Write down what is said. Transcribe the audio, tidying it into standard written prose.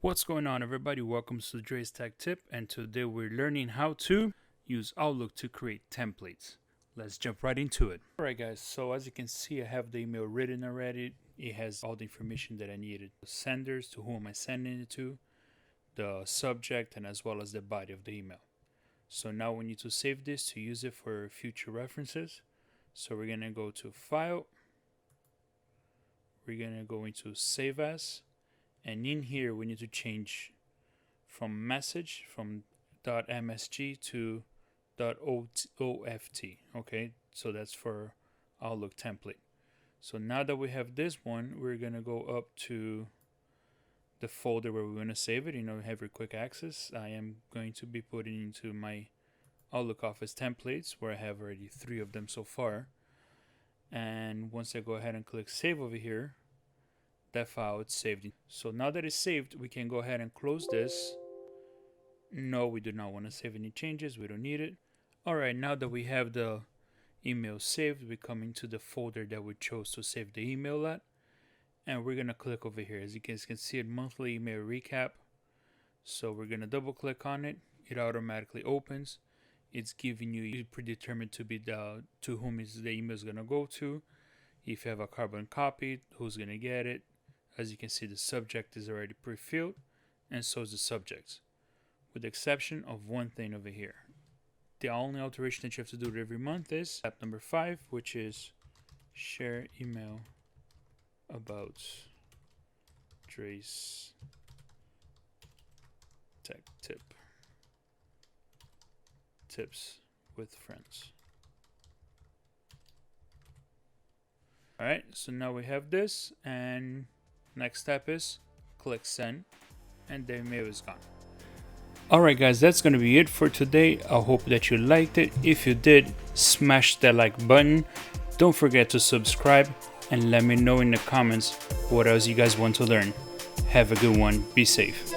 What's going on, everybody? Welcome to Dre's Tech Tip, and today we're learning how to use Outlook to create templates. Let's jump right into it. Alright guys, so as you can see, I have the email written already. It has all the information that I needed. The senders, to whom am I sending it to, the subject, and as well as the body of the email. So now we need to save this to use it for future references. So we're going to go to File. We're going to go into Save As. And in here, we need to change from message, from .msg to .oft. Okay, so that's for Outlook template. So now that we have this one, we're going to go up to the folder where we're going to save it. You know, have your quick access. I am going to be putting into my Outlook Office templates, where I have already 3 of them so far. And once I go ahead and click save over here, that file is saved. So now that it's saved, we can go ahead and close this. No, we do not want to save any changes. We don't need it. Alright, now that we have the email saved, we come into the folder that we chose to save the email at. And we're going to click over here. As you guys can see, it monthly email recap. So we're going to double click on it. It automatically opens. It's giving you predetermined to be to whom is the email is going to go to. If you have a carbon copy, who's going to get it. As you can see, the subject is already pre-filled, and so is the subject, with the exception of one thing over here. The only alteration that you have to do every month is step number 5, which is share email about Dre's Tech tips with friends. Alright, so now we have this, and next step is click send, and the email is gone. Alright guys, that's going to be it for today. I hope that you liked it. If you did, smash that like button. Don't forget to subscribe, and let me know in the comments what else you guys want to learn. Have a good one. Be safe.